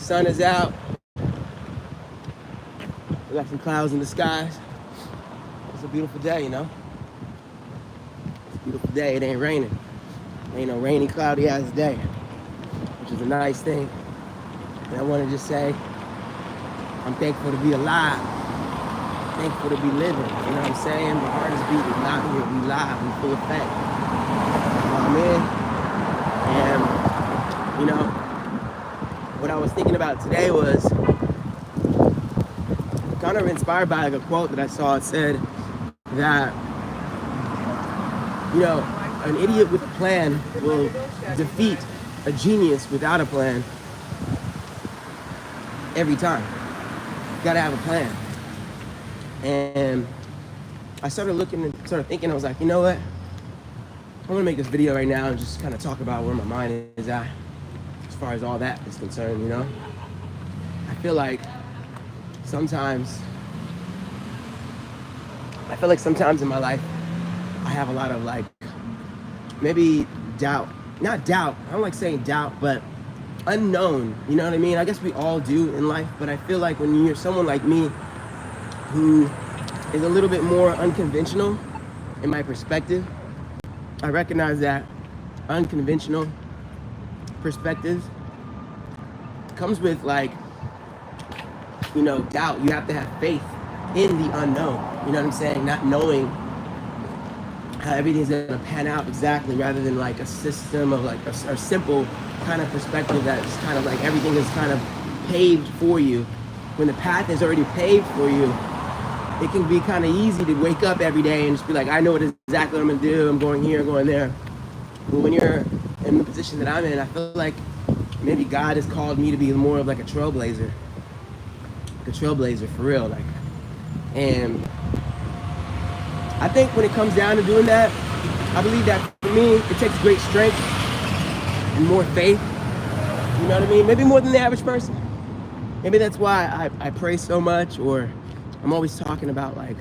sun is out. We got some clouds in the skies. It's a beautiful day, you know? It's a beautiful day. It ain't raining. Ain't no rainy, cloudy ass day, which is a nice thing. And I want to just say, I'm thankful to be alive. Thankful to be living. You know what I'm saying? My heart is beating. We're out here. We live. We full effect. You know what I mean? And, you know, what I was thinking about today was kind of inspired by like a quote that I saw. It said that, you know, an idiot with a plan will defeat a genius without a plan every time. You gotta have a plan. And I started looking and started thinking, I was like, you know what? I'm gonna make this video right now and just kind of talk about where my mind is at as far as all that is concerned, you know? I feel like sometimes in my life, I have a lot of like, maybe doubt. Not doubt, I don't like saying doubt, but unknown, you know what I mean? I guess we all do in life, but I feel like when you're someone like me who is a little bit more unconventional in my perspective, I recognize that unconventional perspective comes with like, you know, doubt. You have to have faith in the unknown, you know what I'm saying? Not knowing how everything's gonna pan out exactly, rather than like a system of like a simple kind of perspective that's kind of like everything is kind of paved for you. When the path is already paved for you, it can be kind of easy to wake up every day and just be like, I know what exactly what I'm gonna do. I'm going here, going there. But when you're in the position that I'm in, I feel like maybe God has called me to be more of like a trailblazer. Like a trailblazer for real, like. And I think when it comes down to doing that, I believe that for me, it takes great strength and more faith. You know what I mean? Maybe more than the average person. Maybe that's why I pray so much, or I'm always talking about like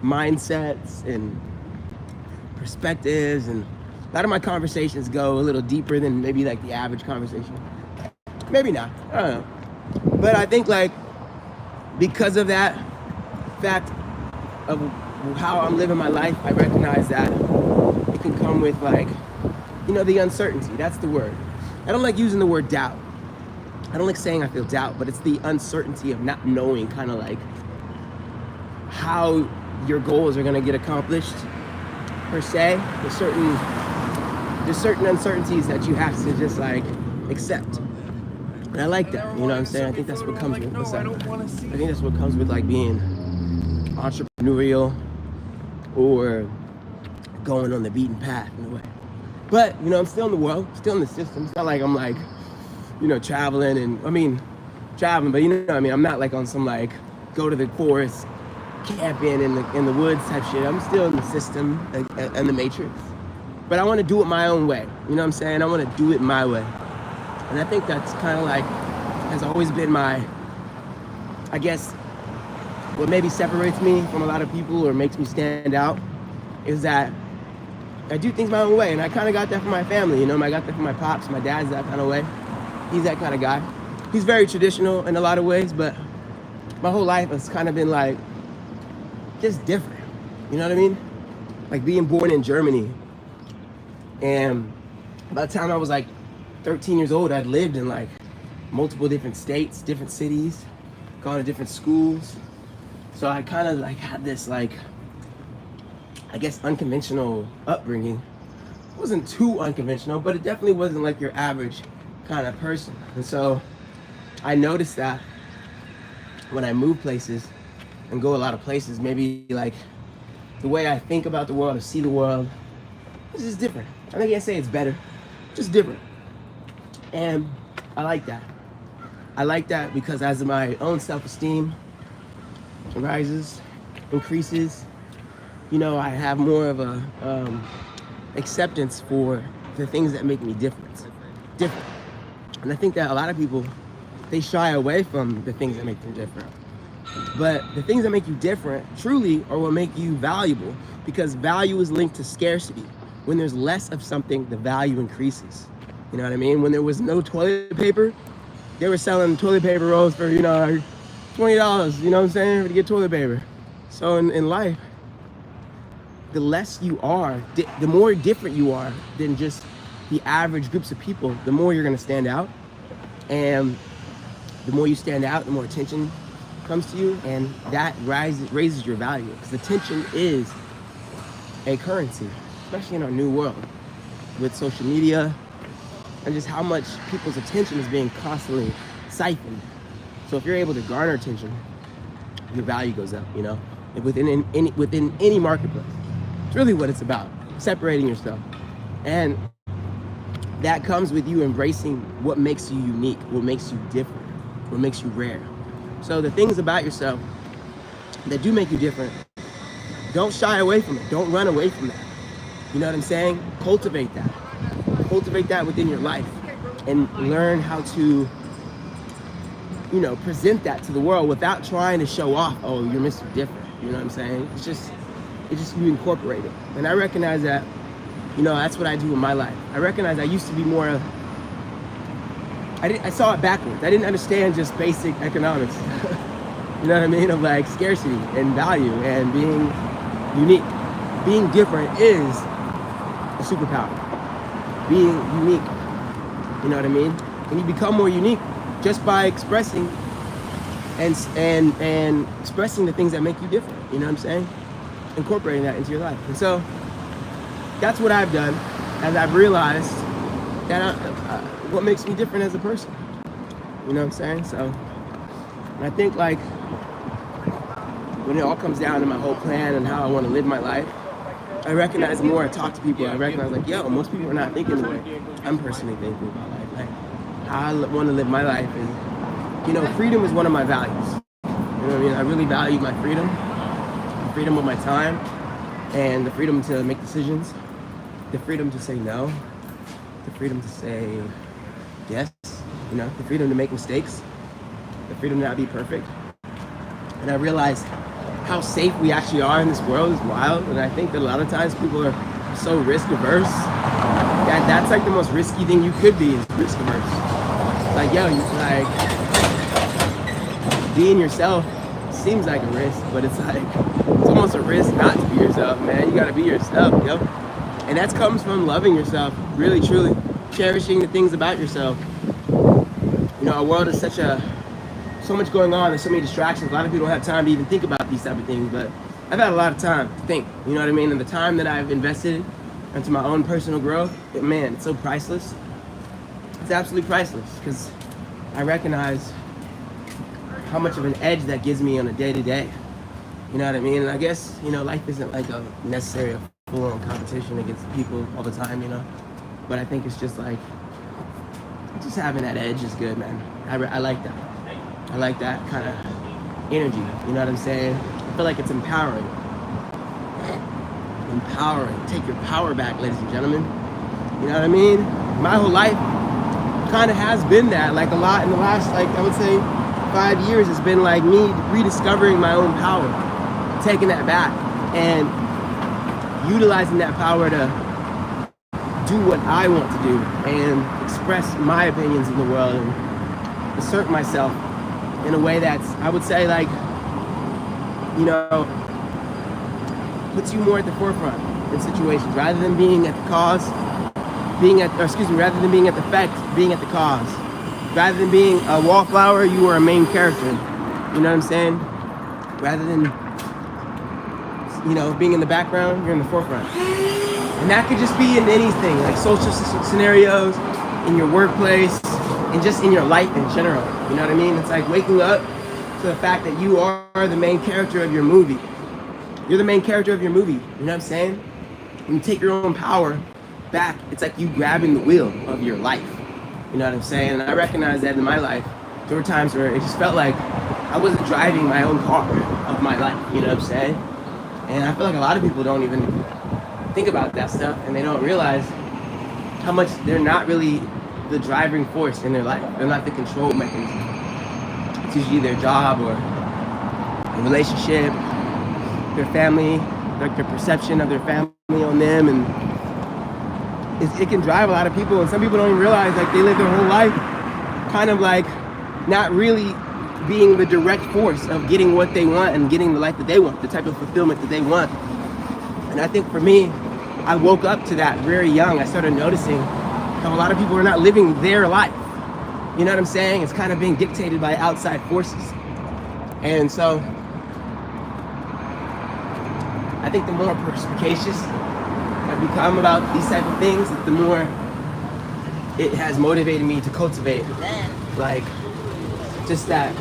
mindsets and perspectives, and a lot of my conversations go a little deeper than maybe like the average conversation. Maybe not, I don't know. But I think like because of that fact of how I'm living my life, I recognize that it can come with like, you know, the uncertainty. That's the word. I don't like using the word doubt. I don't like saying I feel doubt, but it's the uncertainty of not knowing kind of like how your goals are gonna get accomplished per se. There's certain uncertainties that you have to just like accept. And I like that, you know what I'm saying? I think that's what comes with what's up. I think that's what comes with like being entrepreneurial or going on the beaten path in a way. But, you know, I'm still in the world, still in the system. It's not like I'm like, you know, traveling, but you know what I mean? I'm not like on some like go to the forest, camping in the woods type shit. I'm still in the system and the matrix. But I want to do it my own way. You know what I'm saying? I want to do it my way. And I think that's kind of like, has always been my, I guess, what maybe separates me from a lot of people or makes me stand out is that I do things my own way. And I kind of got that from my family, you know, I got that from my pops. My dad's that kind of way. He's that kind of guy. He's very traditional in a lot of ways, but my whole life has kind of been like, just different. You know what I mean? Like being born in Germany. And by the time I was like 13 years old, I'd lived in like multiple different states, different cities, gone to different schools. So I kind of like had this like, I guess, unconventional upbringing. It wasn't too unconventional, but it definitely wasn't like your average kind of person. And so I noticed that when I move places and go a lot of places, maybe like the way I think about the world or see the world is just different. I think I can't say it's better, just different. And I like that. I like that because as my own self-esteem rises, increases, you know, I have more of a acceptance for the things that make me different. And I think that a lot of people, they shy away from the things that make them different. But the things that make you different truly are what make you valuable, because value is linked to scarcity. When there's less of something, the value increases. You know what I mean? When there was no toilet paper, they were selling toilet paper rolls for, $20, you know what I'm saying, to get toilet paper. So in life, the less you are, the more different you are than just the average groups of people, the more you're gonna stand out. And the more you stand out, the more attention comes to you, and that raises your value, because attention is a currency, especially in our new world with social media and just how much people's attention is being constantly siphoned. So if you're able to garner attention, your value goes up, within any marketplace. It's really what it's about, separating yourself. And that comes with you embracing what makes you unique, what makes you different, what makes you rare. So the things about yourself that do make you different, don't shy away from it. Don't run away from that. You know what I'm saying? Cultivate that. Cultivate that within your life and learn how to, present that to the world without trying to show off, oh, you're Mr. Different. You know what I'm saying? It's just you incorporate it. And I recognize that, that's what I do in my life. I recognize I used to be more, I saw it backwards. I didn't understand just basic economics. You know what I mean? Of like scarcity and value and being unique. Being different is a superpower. Being unique, you know what I mean? And you become more unique just by expressing and expressing the things that make you different. You know what I'm saying? Incorporating that into your life. And so that's what I've done, as I've realized that what makes me different as a person. You know what I'm saying? So I think like when it all comes down to my whole plan and how I want to live my life, I recognize the more I talk to people, I recognize like, most people are not thinking the way I'm personally thinking about life. Like how I want to live my life. And, freedom is one of my values. You know what I mean? I really value my freedom of my time, and the freedom to make decisions, the freedom to say no, the freedom to say yes, the freedom to make mistakes, the freedom to not be perfect. And I realize how safe we actually are in this world is wild. And I think that a lot of times people are so risk averse. That's like the most risky thing you could be, is risk averse. Like, being yourself seems like a risk, but it's almost a risk not to be yourself, man. You gotta be yourself, And that comes from loving yourself, really, truly, cherishing the things about yourself. Our world is so much going on, there's so many distractions. A lot of people don't have time to even think about these type of things, but I've had a lot of time to think, you know what I mean? And the time that I've invested into my own personal growth, man, it's so priceless. It's absolutely priceless, because I recognize how much of an edge that gives me on a day-to-day. You know what I mean? And I guess, life isn't like a necessary full-on competition against people all the time, But I think it's just like, just having that edge is good, man. I like that. I like that kind of energy, you know what I'm saying? I feel like it's empowering. Empowering. Take your power back, ladies and gentlemen. You know what I mean? My whole life kind of has been that. Like a lot in the last, I would say 5 years has been like me rediscovering my own power. Taking that back and utilizing that power to do what I want to do and express my opinions in the world and assert myself in a way that's, I would say, like, puts you more at the forefront in situations, rather than being at the cause, rather than being at the effect, being at the cause. Rather than being a wallflower, you are a main character. You know what I'm saying? Rather than, being in the background, you're in the forefront. And that could just be in anything, like social scenarios, in your workplace, and just in your life in general. You know what I mean? It's like waking up to the fact that you are the main character of your movie. You're the main character of your movie. You know what I'm saying? When you take your own power back, it's like you grabbing the wheel of your life. You know what I'm saying? And I recognize that in my life. There were times where it just felt like I wasn't driving my own car of my life. You know what I'm saying? And I feel like a lot of people don't even think about that stuff, and they don't realize how much they're not really the driving force in their life. They're not the control mechanism. It's usually their job or a relationship, their family, like their perception of their family on them, and it can drive a lot of people. And some people don't even realize, like, they live their whole life kind of like not really being the direct force of getting what they want and getting the life that they want, the type of fulfillment that they want. And I think for me, I woke up to that very young. I started noticing how a lot of people are not living their life. You know what I'm saying? It's kind of being dictated by outside forces. And so I think the more perspicacious I've become about these type of things, the more it has motivated me to cultivate, like, just that,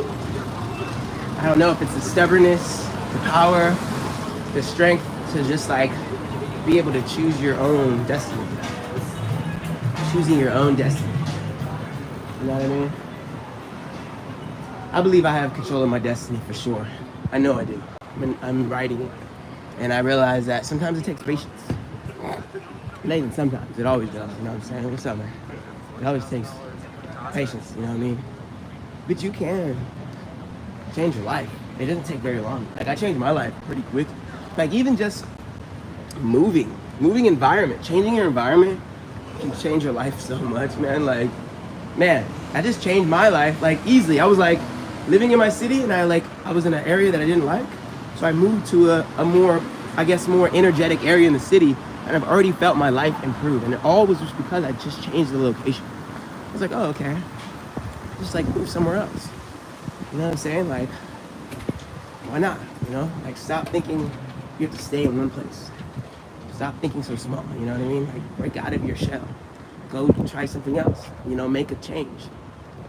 I don't know if it's the stubbornness, the power, the strength to just like be able to choose your own destiny. Choosing your own destiny. You know what I mean? I believe I have control of my destiny for sure. I know I do. I'm writing it. And I realize that sometimes it takes patience. Not even sometimes, it always does, you know what I'm saying? What's up, man? It always takes patience, you know what I mean? But you can change your life. It doesn't take very long. Like, I changed my life pretty quick. Like, even just moving environment, changing your environment can change your life so much, man. Like, man, I just changed my life, like, easily. I was, like, living in my city, and I was in an area that I didn't like. So I moved to a more, I guess, more energetic area in the city, and I've already felt my life improve. And it all was just because I just changed the location. I was like, oh, okay. Just, like, move somewhere else. You know what I'm saying? Like, why not? You know? Like, stop thinking you have to stay in one place. Stop thinking so small, you know what I mean? Like, break out of your shell. Go try something else. You know, make a change.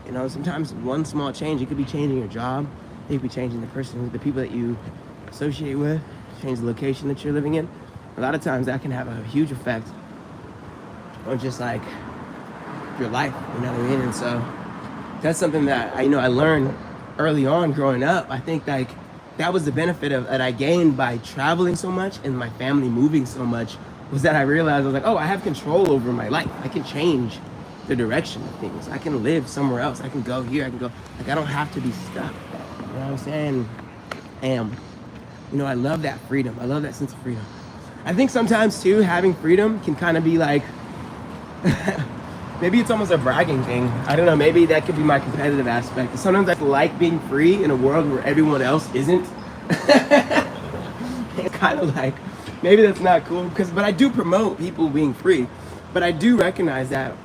You know, sometimes one small change, it could be changing your job. It could be changing the person, the people that you associate with, change the location that you're living in. A lot of times that can have a huge effect on just like your life, you know what I mean? And so that's something that I learned early on growing up. I think like that was the benefit that I gained by traveling so much and my family moving so much, was that I realized I was like, oh, I have control over my life. I can change the direction of things. I can live somewhere else. I can go here. I can go, like, I don't have to be stuck. You know what I'm saying? And, you know, I love that freedom. I love that sense of freedom. I think sometimes too, having freedom can kind of be like, maybe it's almost a bragging thing. I don't know, maybe that could be my competitive aspect. Sometimes I like being free in a world where everyone else isn't. It's kind of like, maybe that's not cool, but I do promote people being free. But I do recognize that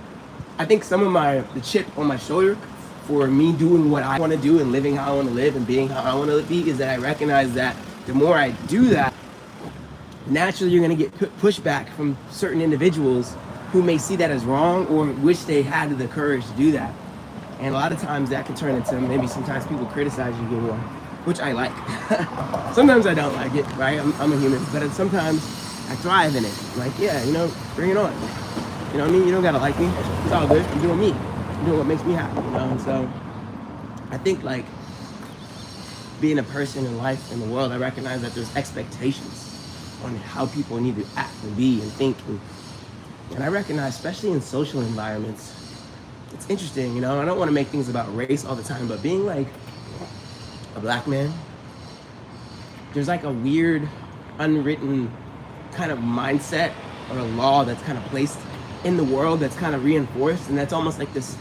I think some of the chip on my shoulder for me doing what I want to do and living how I want to live and being how I want to be is that I recognize that the more I do that, naturally you're going to get pushback from certain individuals who may see that as wrong or wish they had the courage to do that. And a lot of times that can turn into, maybe sometimes people criticize you more, which I like. Sometimes I don't like it, right? I'm a human, but sometimes I thrive in it. Like, yeah, you know, bring it on. You know what I mean? You don't gotta like me. It's all good. I'm doing me. I'm doing what makes me happy, you know? And so I think like being a person in life, in the world, I recognize that there's expectations on how people need to act and be and think. And I recognize, especially in social environments, it's interesting, you know, I don't want to make things about race all the time, but being like a black man, there's like a weird, unwritten kind of mindset or a law that's kind of placed in the world that's kind of reinforced, and that's almost like this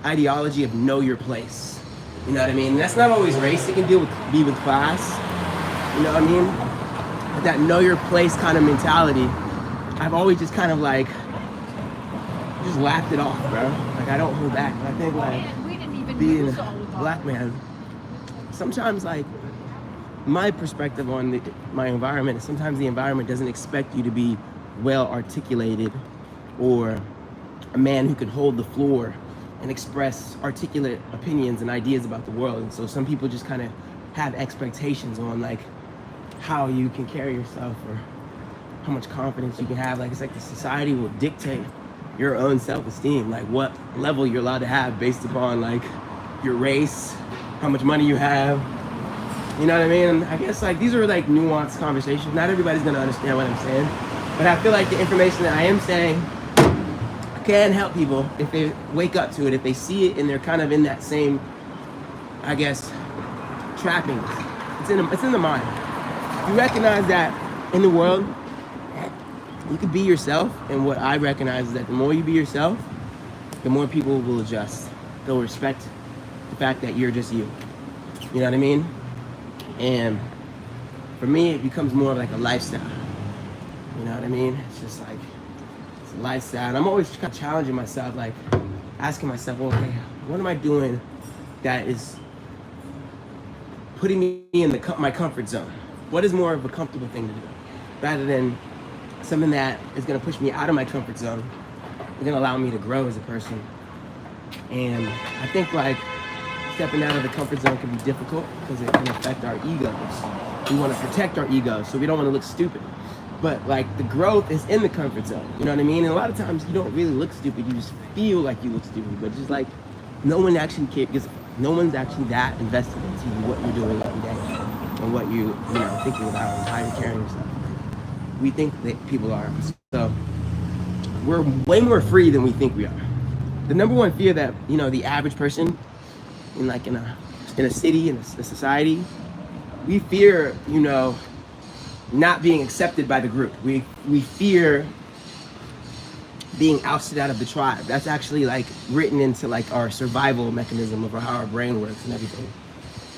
ideology of know your place. You know what I mean? And that's not always race, it can be with class, you know what I mean? But that know your place kind of mentality, I've always just kind of like, just laughed it off, bro. Like, I don't hold back. And I think like being a black man, sometimes like my perspective on my environment is sometimes the environment doesn't expect you to be well articulated or a man who can hold the floor and express articulate opinions and ideas about the world. And so some people just kind of have expectations on like how you can carry yourself or how much confidence you can have. Like, it's like the society will dictate your own self-esteem, like what level you're allowed to have based upon like your race, how much money you have, you know what I mean? And I guess like these are like nuanced conversations. Not everybody's gonna understand what I'm saying, but I feel like the information that I am saying can help people if they wake up to it, if they see it and they're kind of in that same, I guess, trappings. It's in the mind. You recognize that in the world, you can be yourself, and what I recognize is that the more you be yourself, the more people will adjust. They'll respect the fact that you're just you. You know what I mean? And for me, it becomes more like a lifestyle. You know what I mean? It's just like, it's a lifestyle. And I'm always kind of challenging myself, like asking myself, well, okay, what am I doing that is putting me in my comfort zone? What is more of a comfortable thing to do? Rather than something that is going to push me out of my comfort zone, it's going to allow me to grow as a person. And I think like stepping out of the comfort zone can be difficult because it can affect our egos. We want to protect our egos, so we don't want to look stupid. But like the growth is in the comfort zone, you know what I mean? And a lot of times you don't really look stupid, you just feel like you look stupid, but just like no one actually cares, because no one's actually that invested into what you're doing every day and what you know, thinking about and how you're carrying yourself. We think that people are. So we're way more free than we think we are. The number one fear that, you know, the average person in like in a city, in a society, we fear, you know, not being accepted by the group. We fear being ousted out of the tribe. That's actually like written into like our survival mechanism of how our brain works and everything.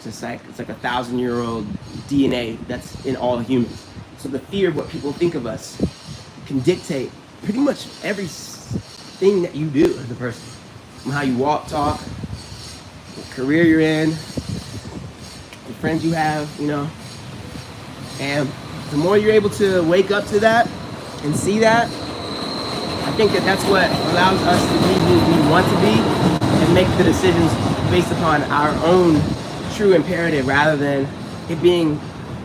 It's like 1,000-year-old DNA that's in all humans. So the fear of what people think of us can dictate pretty much everything that you do as a person. From how you walk, talk, what career you're in, the friends you have, you know. And the more you're able to wake up to that and see that, I think that that's what allows us to be who we want to be and make the decisions based upon our own true imperative rather than it being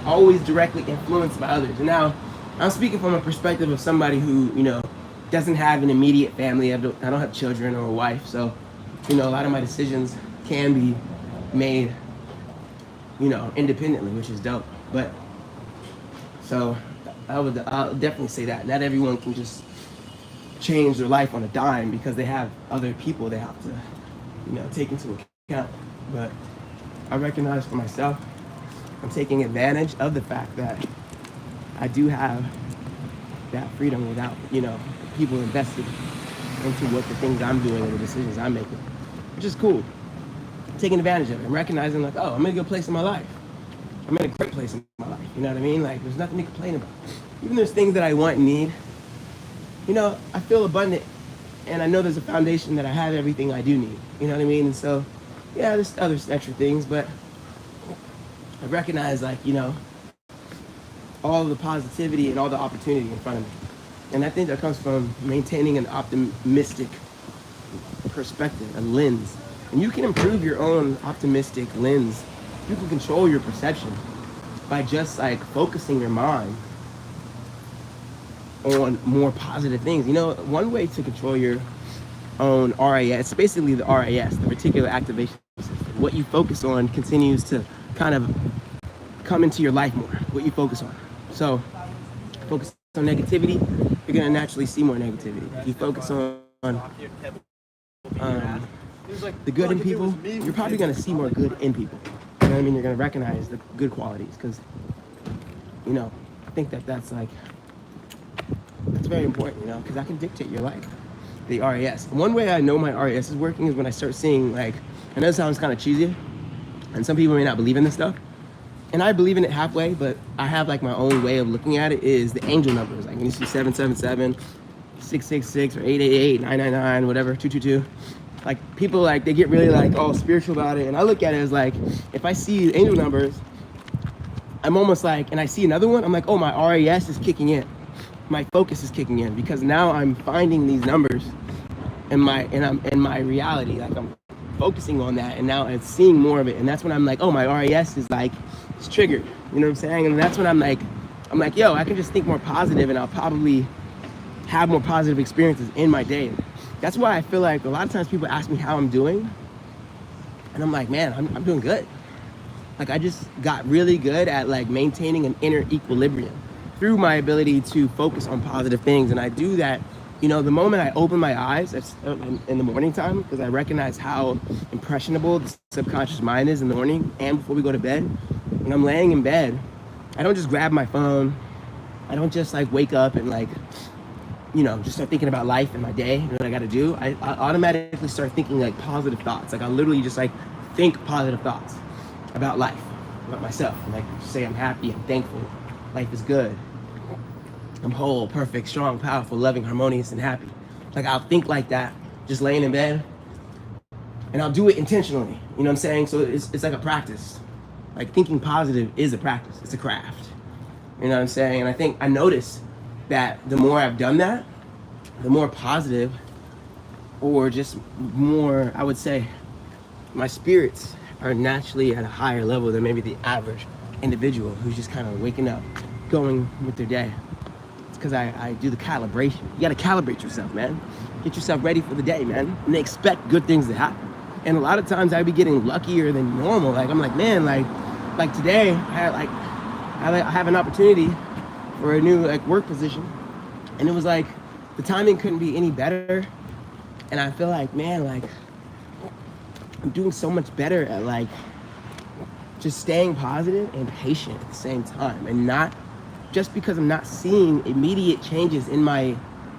always directly influenced by others. And now, I'm speaking from a perspective of somebody who, you know, doesn't have an immediate family. I don't have children or a wife, so, you know, a lot of my decisions can be made, you know, independently, which is dope. But so I'll definitely say that not everyone can just change their life on a dime because they have other people they have to, you know, take into account. But I recognize for myself, I'm taking advantage of the fact that I do have that freedom without, you know, people invested into what the things I'm doing and the decisions I'm making, which is cool. Taking advantage of it and recognizing like, oh, I'm in a good place in my life. I'm in a great place in my life. You know what I mean? Like, there's nothing to complain about. Even there's things that I want and need. You know, I feel abundant, and I know there's a foundation that I have everything I do need. You know what I mean? And so, yeah, there's other extra things, but I recognize, like, you know, all the positivity and all the opportunity in front of me. And I think that comes from maintaining an optimistic perspective, a lens. And you can improve your own optimistic lens. You can control your perception by just like focusing your mind on more positive things. You know, one way to control your own RAS, basically the RAS, the reticular activation system. What you focus on continues to kind of come into your life more, what you focus on. So, focus on negativity, you're gonna naturally see more negativity. If you focus on the good in people, you're probably gonna see more good in people. You know what I mean? You're gonna recognize the good qualities because, you know, I think that that's very important, you know, because that can dictate your life. The RAS. One way I know my RAS is working is when I start seeing, like, I know it sounds kind of cheesy, and some people may not believe in this stuff, and I believe in it halfway, but I have like my own way of looking at it is the angel numbers. Like when you see 777, 666, or 888, 999, whatever, 222. Like people like, they get really like, oh, spiritual about it. And I look at it as like, if I see angel numbers, I'm almost like, and I see another one, I'm like, oh, my RAS is kicking in. My focus is kicking in because now I'm finding these numbers in my reality. Like I'm focusing on that, and now I'm seeing more of it. And that's when I'm like, oh, my RAS is like, it's triggered. You know what I'm saying? And that's when I'm like, yo, I can just think more positive, and I'll probably have more positive experiences in my day. That's why I feel like a lot of times people ask me how I'm doing, and I'm like, man, I'm doing good. Like I just got really good at like maintaining an inner equilibrium through my ability to focus on positive things. And I do that, you know, the moment I open my eyes in the morning time, because I recognize how impressionable the subconscious mind is in the morning and before we go to bed. When I'm laying in bed, I don't just grab my phone. I don't just like wake up and like, you know, just start thinking about life and my day and what I got to do. I automatically start thinking like positive thoughts. Like I literally just like think positive thoughts about life, about myself. And like say I'm happy, I'm thankful, life is good, I'm whole, perfect, strong, powerful, loving, harmonious, and happy. Like I'll think like that, just laying in bed, and I'll do it intentionally. You know what I'm saying? So it's like a practice. Like thinking positive is a practice. It's a craft. You know what I'm saying? And I think I noticed that the more I've done that, the more positive, or just more, I would say, my spirits are naturally at a higher level than maybe the average individual who's just kind of waking up, going with their day. It's because I do the calibration. You got to calibrate yourself, man. Get yourself ready for the day, man. And expect good things to happen. And a lot of times I be getting luckier than normal. Like I'm like, man, like today I have an opportunity for a new like work position, and it was like the timing couldn't be any better. And I feel like, man, like I'm doing so much better at like just staying positive and patient at the same time, and not just because I'm not seeing immediate changes in my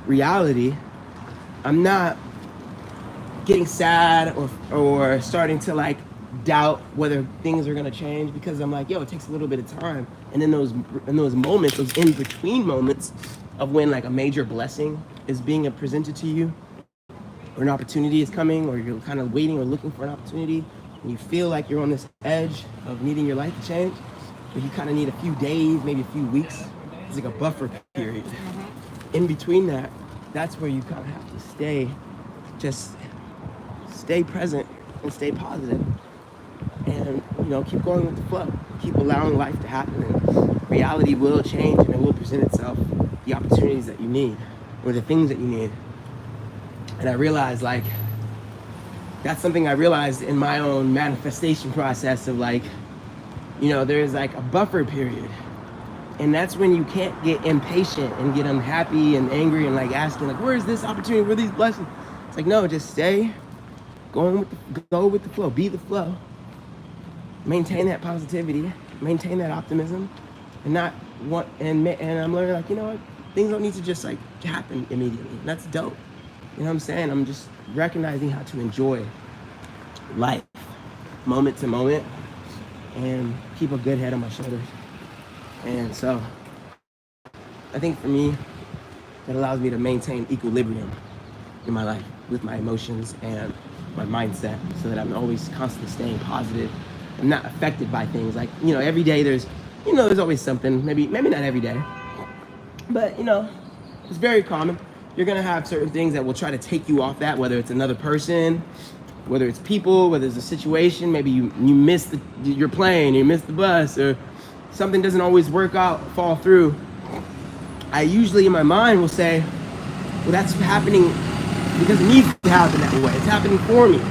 reality, I'm not getting sad or starting to like doubt whether things are gonna change, because I'm like, yo, it takes a little bit of time. And in those moments, those in between moments of when like a major blessing is being presented to you, or an opportunity is coming, or you're kind of waiting or looking for an opportunity, and you feel like you're on this edge of needing your life to change, but you kind of need a few days, maybe a few weeks. It's like a buffer period. In between that, that's where you kind of have to stay present and stay positive, and keep going with the flow, keep allowing life to happen, and reality will change, and it will present itself, the opportunities that you need, or the things that you need. And I realized, like, that's something I realized in my own manifestation process of like, there's like a buffer period, and that's when you can't get impatient and get unhappy and angry and like asking like, where's this opportunity, where are these blessings? It's like, no, just go with the flow, be the flow, maintain that positivity, maintain that optimism, and not want, and I'm learning like, you know what, things don't need to just like happen immediately. And that's dope. You know what I'm saying? I'm just recognizing how to enjoy life moment to moment and keep a good head on my shoulders. And so I think for me, that allows me to maintain equilibrium in my life with my emotions and my mindset, so that I'm always constantly staying positive. I'm not affected by things like, every day there's always something, maybe not every day, but it's very common. You're gonna have certain things that will try to take you off that, whether it's another person, whether it's people, whether it's a situation, maybe you miss your plane, you miss the bus, or something doesn't always work out, fall through. I usually in my mind will say, well, that's happening because it needs to happen that way. It's happening for me,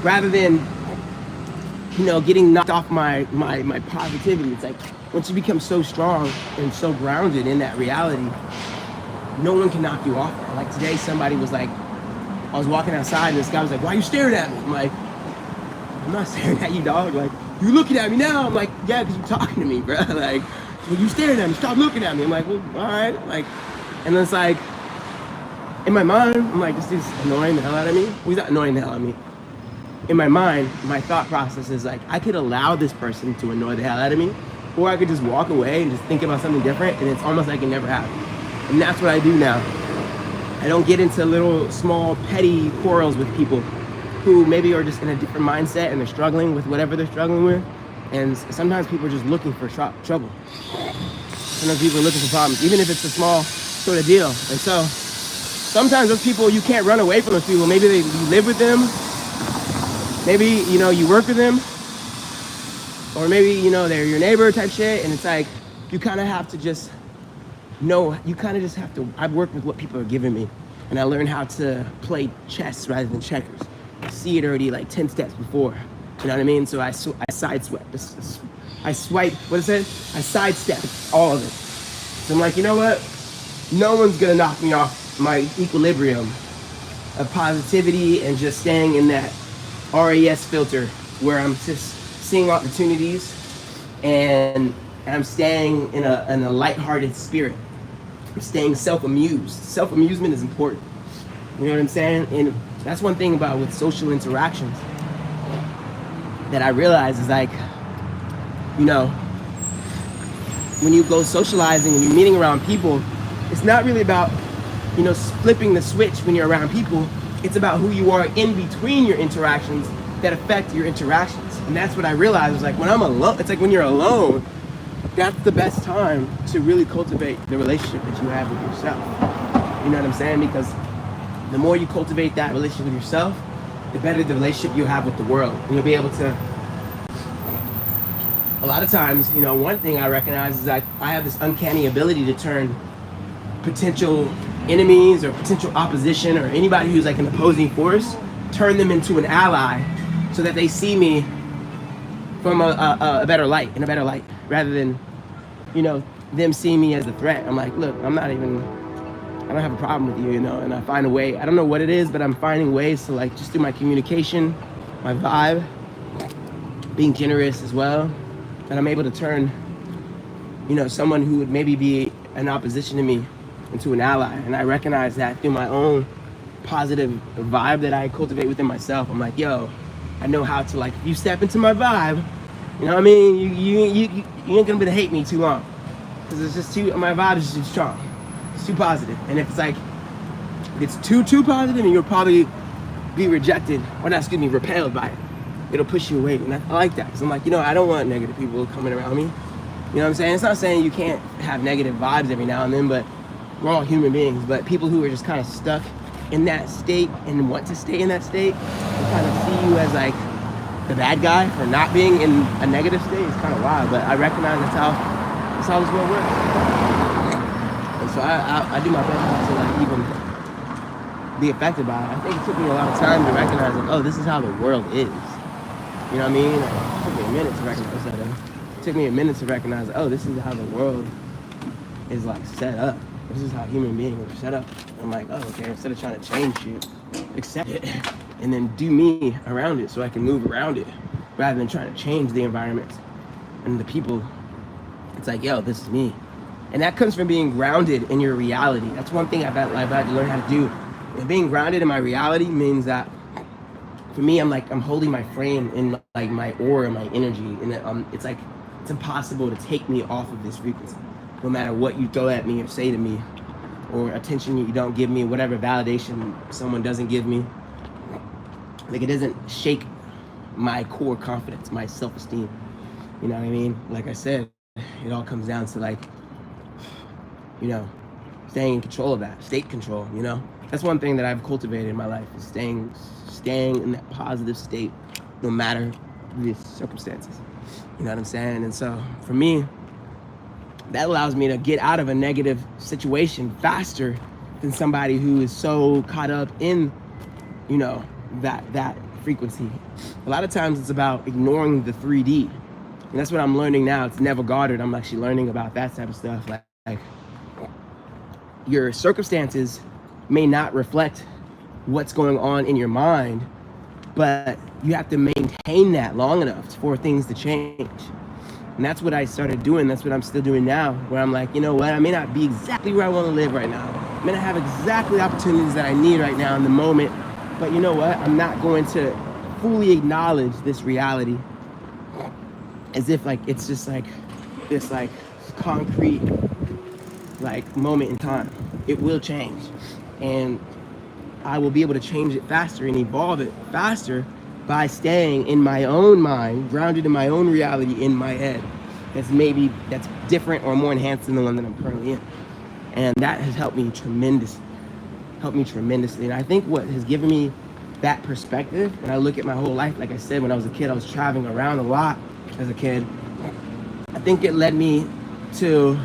rather than getting knocked off my positivity. It's like once you become so strong and so grounded in that reality, no one can knock you off. Like today, somebody was like, I was walking outside and this guy was like, why are you staring at me? I'm like, I'm not staring at you, dog. Like, you looking at me now? I'm like, yeah, because you're talking to me, bro. Like, well, you staring at me, stop looking at me. I'm like, well, all right. Like, and then it's like, in my mind, I'm like, this dude's annoying the hell out of me. Well, he's not annoying the hell out of me. In my mind, my thought process is like, I could allow this person to annoy the hell out of me, or I could just walk away and just think about something different, and it's almost like it never happened. And that's what I do now. I don't get into little, small, petty quarrels with people who maybe are just in a different mindset and they're struggling with whatever they're struggling with. And sometimes people are just looking for trouble. Sometimes people are looking for problems, even if it's a small sort of deal. And so sometimes those people, you can't run away from those people. Maybe you live with them. Maybe, you work with them. Or maybe, they're your neighbor type shit. And it's like, you kind of have to just I've worked with what people are giving me, and I learned how to play chess rather than checkers. I see it already like 10 steps before. You know what I mean? So I sidestep all of it. So I'm like, you know what? No one's gonna knock me off my equilibrium of positivity and just staying in that RAS filter where I'm just seeing opportunities and I'm staying in a lighthearted spirit. I'm staying self-amused. Self-amusement is important. You know what I'm saying? And that's one thing about with social interactions. that I realized is like, you know, when you go socializing and you're meeting around people, it's not really about, you know, flipping the switch when you're around people. It's about who you are in between your interactions that affect your interactions. And that's what I realized was like when I'm alone, it's like when you're alone, that's the best time to really cultivate the relationship that you have with yourself. You know what I'm saying? Because the more you cultivate that relationship with yourself, the better the relationship you have with the world. And you'll be able to, a lot of times, you know, one thing I recognize is that I have this uncanny ability to turn potential enemies or potential opposition or anybody who's like an opposing force, turn them into an ally so that they see me from a better light, in a better light, rather than, you know, them seeing me as a threat. I'm like, look, I don't have a problem with you, you know, and I find a way, I don't know what it is, but I'm finding ways to like, just through my communication, my vibe, being generous as well, that I'm able to turn, you know, someone who would maybe be an opposition to me into an ally. And I recognize that through my own positive vibe that I cultivate within myself. I'm like, yo, I know how to, like, if you step into my vibe, you know what I mean? You ain't gonna be able to hate me too long. Because it's just my vibe is too strong. It's too positive. And if it's like, if it's too positive, and you'll probably be rejected, or not, excuse me, repelled by it. It'll push you away. And I like that. Because I'm like, you know, I don't want negative people coming around me. You know what I'm saying? It's not saying you can't have negative vibes every now and then, but we're all human beings. But people who are just kind of stuck in that state and want to stay in that state, and kind of see you as like the bad guy for not being in a negative state is kind of wild. But I recognize that's how this world works. And so I do my best not to like even be affected by it. I think it took me a lot of time to recognize like, oh, this is how the world is. You know what I mean? It took me a minute to recognize that. It took me a minute to recognize, oh, this is how the world is like set up. This is how human beings are set up. I'm like, oh, okay, instead of trying to change shit, accept it, and then do me around it so I can move around it, rather than trying to change the environment and the people. It's like, yo, this is me. And that comes from being grounded in your reality. That's one thing I've had to learn how to do. And being grounded in my reality means that, for me, I'm holding my frame in like my aura, my energy, and it's like, it's impossible to take me off of this frequency. No matter what you throw at me or say to me, or attention you don't give me, whatever validation someone doesn't give me, like it doesn't shake my core confidence, my self-esteem. You know what I mean? Like I said, it all comes down to like, you know, staying in control of that, state control, you know? That's one thing that I've cultivated in my life, is staying in that positive state, no matter the circumstances. You know what I'm saying? And so for me, that allows me to get out of a negative situation faster than somebody who is so caught up in, you know, that frequency. A lot of times it's about ignoring the 3D. And that's what I'm learning now. It's Neville Goddard. I'm actually learning about that type of stuff. Like your circumstances may not reflect what's going on in your mind, but you have to maintain that long enough for things to change. And that's what I started doing. That's what I'm still doing now, where I'm like, you know what? I may not be exactly where I want to live right now. I may not have exactly the opportunities that I need right now in the moment. But you know what? I'm not going to fully acknowledge this reality as if like it's just like this like concrete like moment in time. It will change. And I will be able to change it faster and evolve it faster by staying in my own mind, grounded in my own reality in my head. That's different or more enhanced than the one that I'm currently in. And that has helped me tremendously. And I think what has given me that perspective, when I look at my whole life, like I said, when I was a kid, I was traveling around a lot as a kid. I think it led me to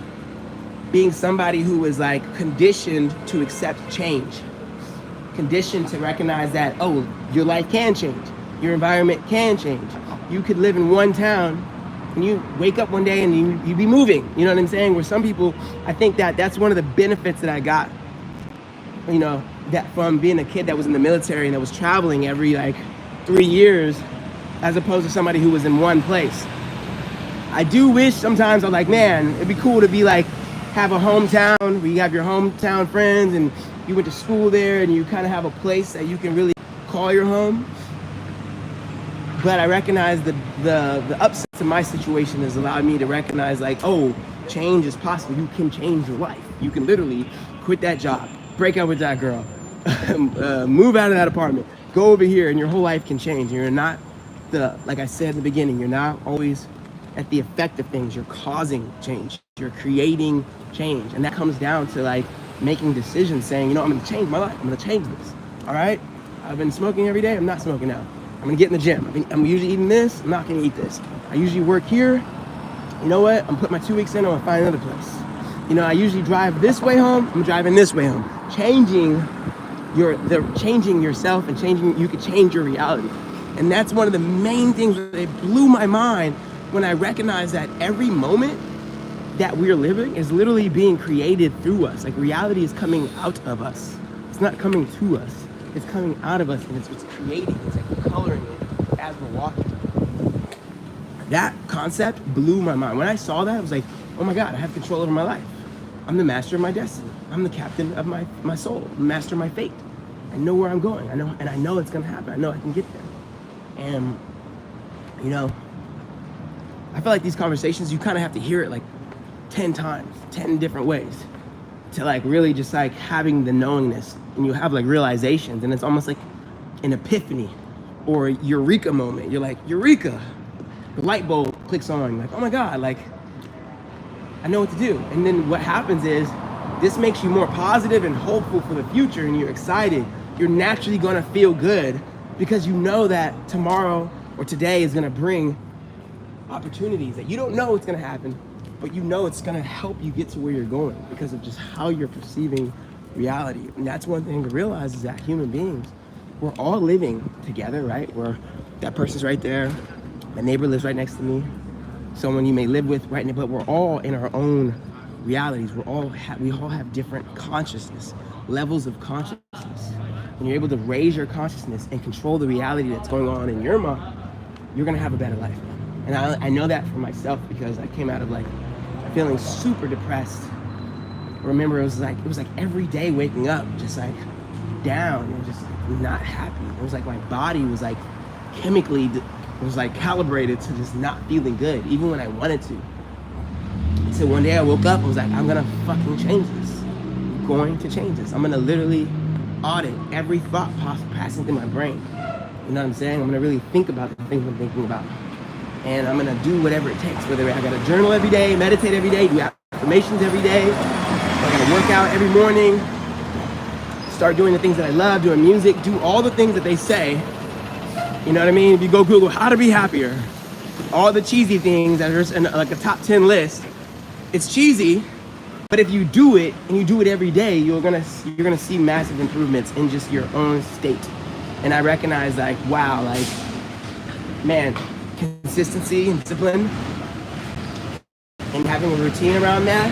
being somebody who was like conditioned to accept change. Conditioned to recognize that, oh, your life can change. Your environment can change. You could live in one town and you wake up one day and you be moving. You know what I'm saying? Where some people, I think that's one of the benefits that I got, you know, that from being a kid that was in the military and that was traveling every like 3 years, as opposed to somebody who was in one place. I do wish sometimes, I'm like, man, it'd be cool to be like, have a hometown where you have your hometown friends and you went to school there and you kind of have a place that you can really call your home. But I recognize the upsets of my situation has allowed me to recognize like, oh, change is possible. You can change your life. You can literally quit that job, break up with that girl, move out of that apartment, go over here, and your whole life can change. You're not like I said in the beginning, you're not always at the effect of things. You're causing change. You're creating change. And that comes down to like making decisions, saying, you know, I'm gonna change my life. I'm gonna change this. All right? I've been smoking every day. I'm not smoking now. I'm gonna get in the gym. I'm usually eating this. I'm not gonna eat this. I usually work here. You know what? I'm putting my 2 weeks in. I'm gonna find another place. You know, I usually drive this way home. I'm driving this way home. Changing yourself and you could change your reality. And that's one of the main things that blew my mind when I recognized that every moment that we're living is literally being created through us. Like reality is coming out of us. It's not coming to us. It's coming out of us, and it's what's creating. It's like coloring it as we're walking. That concept blew my mind. When I saw that, I was like, oh my God, I have control over my life. I'm the master of my destiny. I'm the captain of my soul. I'm the master of my fate. I know where I'm going. I know it's gonna happen. I know I can get there. And you know, I feel like these conversations, you kind of have to hear it like 10 times, 10 different ways to like really just like having the knowingness, and you have like realizations, and it's almost like an epiphany or eureka moment. You're like, eureka, the light bulb clicks on. You're like, oh my God, like I know what to do. And then what happens is this makes you more positive and hopeful for the future, and you're excited. You're naturally gonna feel good because you know that tomorrow or today is gonna bring opportunities that you don't know what's gonna happen, but you know it's gonna help you get to where you're going because of just how you're perceiving reality. And that's one thing to realize, is that human beings, we're all living together, right? That person's right there, my neighbor lives right next to me, someone you may live with right now, but we're all in our own realities. We all have different consciousness, levels of consciousness. When you're able to raise your consciousness and control the reality that's going on in your mind, you're gonna have a better life. And I know that for myself because I came out of like feeling super depressed. I remember it was like every day waking up just like down and just not happy. It was like my body was like chemically, it was like calibrated to just not feeling good, even when I wanted to. And so one day I woke up and was like, I'm gonna fucking change this. I'm going to change this. I'm gonna literally audit every thought passing through my brain. You know what I'm saying? I'm gonna really think about the things I'm thinking about. And I'm gonna do whatever it takes, whether I gotta journal every day, meditate every day, do affirmations every day, I gotta work out every morning, start doing the things that I love, doing music, do all the things that they say. You know what I mean? If you go Google how to be happier, all the cheesy things that are just in like a top 10 list, it's cheesy, but if you do it and you do it every day, you're gonna see massive improvements in just your own state. And I recognize like, wow, like, man, consistency and discipline and having a routine around that,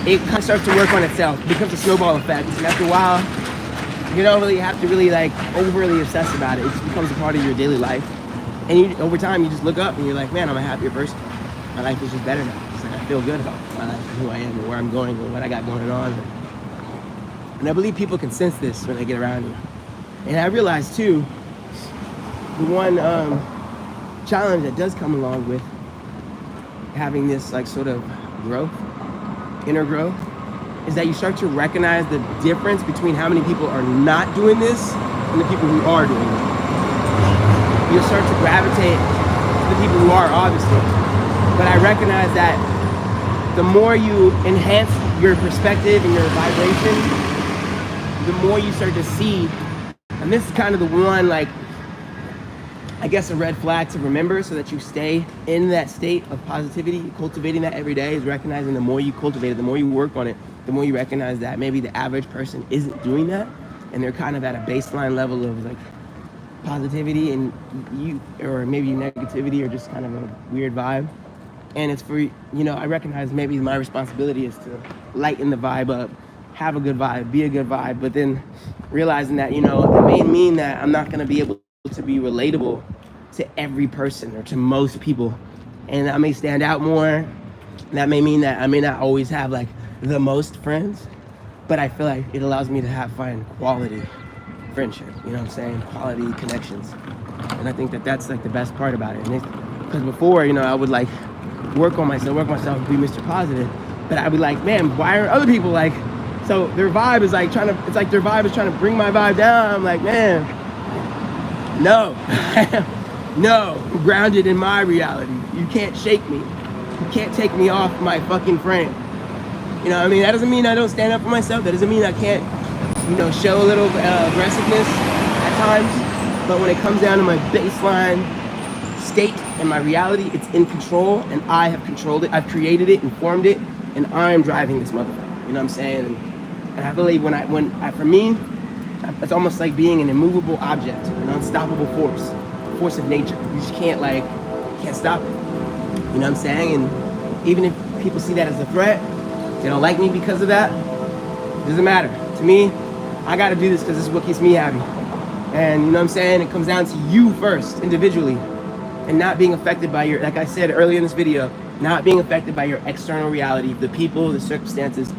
it kind of starts to work on itself. It becomes a snowball effect. And after a while, you don't really have to really like overly obsess about it. It just becomes a part of your daily life. And over time, you just look up and you're like, man, I'm a happier person. My life is just better now. It's like I feel good about my life and who I am and where I'm going and what I got going on. And I believe people can sense this when they get around you. And I realized too, the one challenge that does come along with having this like sort of growth, inner growth, is that you start to recognize the difference between how many people are not doing this and the people who are doing it. You'll start to gravitate to the people who are, obviously. But I recognize that the more you enhance your perspective and your vibration, the more you start to see, and this is kind of the one, like, I guess a red flag to remember so that you stay in that state of positivity. Cultivating that every day is recognizing the more you cultivate it, the more you work on it, the more you recognize that maybe the average person isn't doing that, and they're kind of at a baseline level of like positivity and you, or maybe negativity, or just kind of a weird vibe. And it's for, you know, I recognize maybe my responsibility is to lighten the vibe up, have a good vibe, be a good vibe, but then realizing that, you know, it may mean that I'm not going to be able to be relatable to every person or to most people, and I may stand out more. That may mean that I may not always have like the most friends, but I feel like it allows me to find quality friendship, you know what I'm saying? Quality connections. And I think that that's like the best part about it. Because before, you know, I would like work myself, be Mr. Positive, but I'd be like, man, why are other people like, so their vibe is like it's like their vibe is trying to bring my vibe down. I'm like, man, no, no, I'm grounded in my reality. You can't shake me. You can't take me off my fucking frame. You know what I mean? That doesn't mean I don't stand up for myself. That doesn't mean I can't, you know, show a little aggressiveness at times. But when it comes down to my baseline state and my reality, it's in control, and I have controlled it. I've created it, informed it, and I'm driving this motherfucker. You know what I'm saying? And I believe for me, it's almost like being an immovable object, an unstoppable force of nature. You just can't stop it. You know what I'm saying? And even if people see that as a threat, they don't like me because of that, it doesn't matter. To me, I gotta do this because this is what keeps me happy. And you know what I'm saying? It comes down to you first, individually, and not being affected by like I said earlier in this video, not being affected by your external reality, the people, the circumstances,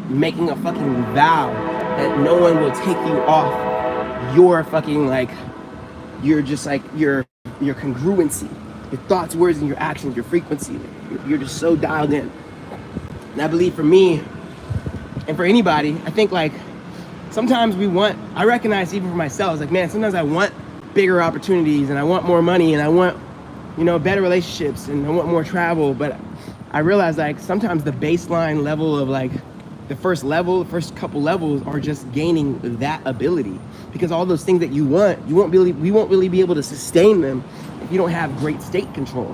making a fucking vow that no one will take you off your fucking, like, you're just like, your congruency, your thoughts, words, and your actions, your frequency. You're just so dialed in. And I believe for me, and for anybody, I think like, sometimes I recognize even for myself, it's like, man, sometimes I want bigger opportunities, and I want more money, and I want, you know, better relationships, and I want more travel. But I realize like sometimes the baseline level of like the first couple levels are just gaining that ability, because all those things that you want, we won't really be able to sustain them if you don't have great state control.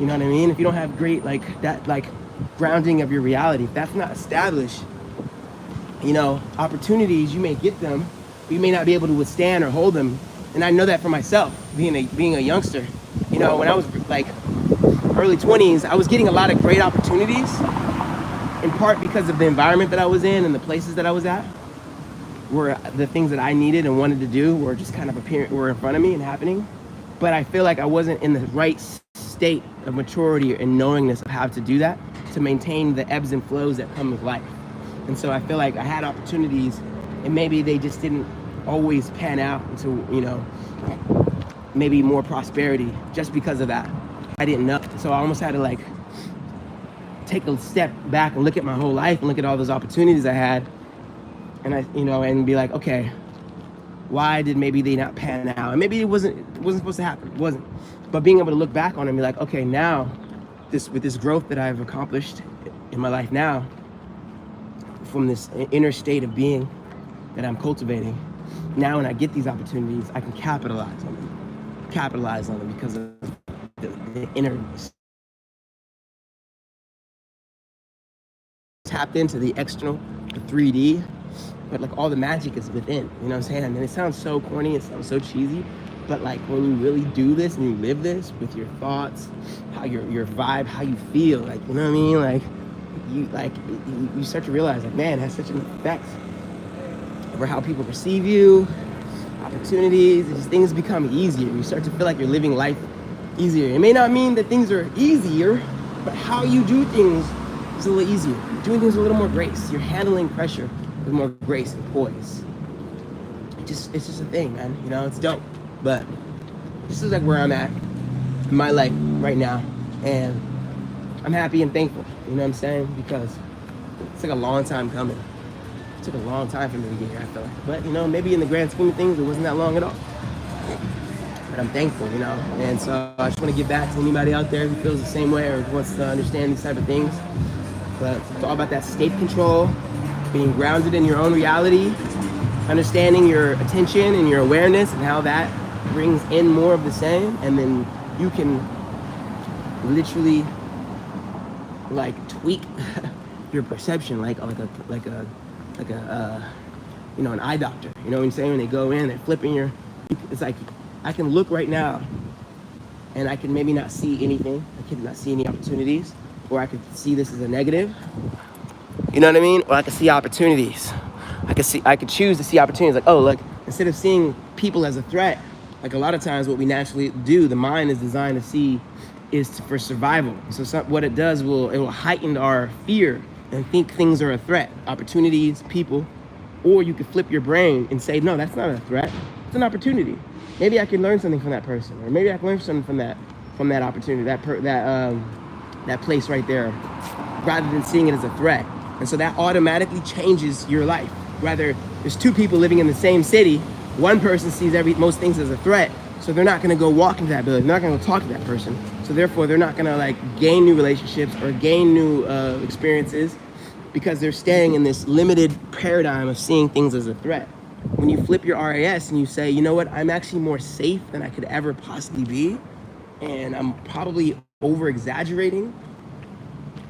You know what I mean? If you don't have great grounding of your reality, if that's not established, you know, opportunities, you may get them, but you may not be able to withstand or hold them. And I know that for myself, being a youngster. You know, when I was like early 20s, I was getting a lot of great opportunities, in part because of the environment that I was in and the places that I was at, where the things that I needed and wanted to do were just kind of were in front of me and happening. But I feel like I wasn't in the right state of maturity and knowingness of how to do that, to maintain the ebbs and flows that come with life. And so I feel like I had opportunities, and maybe they just didn't always pan out into, you know, maybe more prosperity just because of that. I didn't know. So I almost had to like take a step back and look at my whole life and look at all those opportunities I had, and and be like, okay, why did maybe they not pan out? And maybe it wasn't supposed to happen. It wasn't. But being able to look back on it and be like, okay, now with this growth that I've accomplished in my life now, from this inner state of being that I'm cultivating, now when I get these opportunities, I can capitalize on them because of the inner tapped into the external, the 3D, but like all the magic is within, you know what I'm saying? And it sounds so corny, it sounds so cheesy, but like when you really do this and you live this with your thoughts, how your vibe, how you feel, like, you know what I mean? You start to realize, like, man, it has such an effect over how people perceive you, opportunities, just things become easier. You start to feel like you're living life easier. It may not mean that things are easier, but how you do things is a little easier. You're doing things with a little more grace. You're handling pressure with more grace and poise. It's just a thing, man. You know, it's dope. But this is like where I'm at in my life right now, and I'm happy and thankful. You know what I'm saying? Because it's like a long time coming. It took a long time for me to get here, I feel like. But, you know, maybe in the grand scheme of things, it wasn't that long at all. But I'm thankful, you know. And so I just want to give back to anybody out there who feels the same way or wants to understand these type of things. But it's all about that state control, being grounded in your own reality, understanding your attention and your awareness and how that brings in more of the same. And then you can literally like tweak your perception like a an eye doctor. You know what I'm saying? When they go in, they're flipping it's like, I can look right now and I can maybe not see anything. I could not see any opportunities, or I could see this as a negative. You know what I mean? Or I could see opportunities. I could choose to see opportunities. Like, oh, look, instead of seeing people as a threat, like a lot of times what we naturally do, the mind is designed to see for survival. So what it will heighten our fear and think things are a threat. Opportunities, people, Or you could flip your brain and say, no, that's not a threat. It's an opportunity. Maybe I can learn something from that person, or maybe I can learn something from that opportunity, that place right there, rather than seeing it as a threat. And so that automatically changes your life. Rather, there's two people living in the same city. One person sees most things as a threat, so they're not going to go walk into that building. They're not going to go talk to that person. So therefore, they're not going to like gain new relationships or gain new experiences, because they're staying in this limited paradigm of seeing things as a threat. When you flip your RAS and you say, you know what, I'm actually more safe than I could ever possibly be, and I'm probably over-exaggerating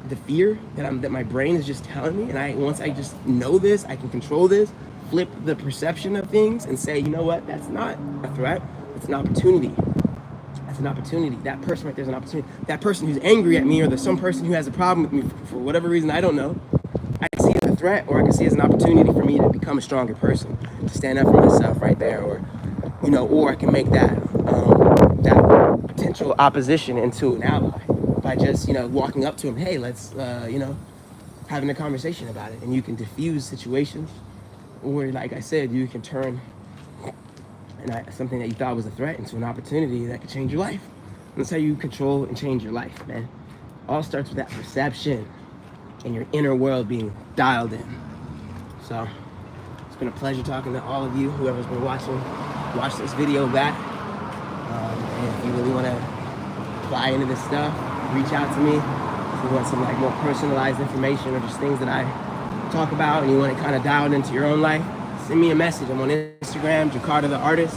the fear that my brain is just telling me, and once I just know this, I can control this, flip the perception of things and say, you know what, that's not a threat, it's an opportunity. That's an opportunity. That person right there is an opportunity. That person who's angry at me, or there's some person who has a problem with me for whatever reason I don't know, I can see it as a threat, or I can see it as an opportunity for me to become a stronger person, to stand up for myself right there, or or I can make that potential opposition into an ally by just walking up to him, hey, let's having a conversation about it, and you can diffuse situations, or like I said, you can turn something that you thought was a threat into an opportunity that could change your life. And that's how you control and change your life, man. All starts with that perception and your inner world being dialed in. So it's been a pleasure talking to all of you, whoever's been watch this video back. And if you really want to apply into this stuff, reach out to me. If you want some like more personalized information, or just things that I talk about, and you want to kind of dial it into your own life, send me a message. I'm on Instagram, Jakarta the Artist,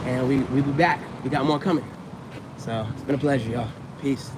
and we'll be back. We got more coming. So it's been a pleasure, y'all. Peace.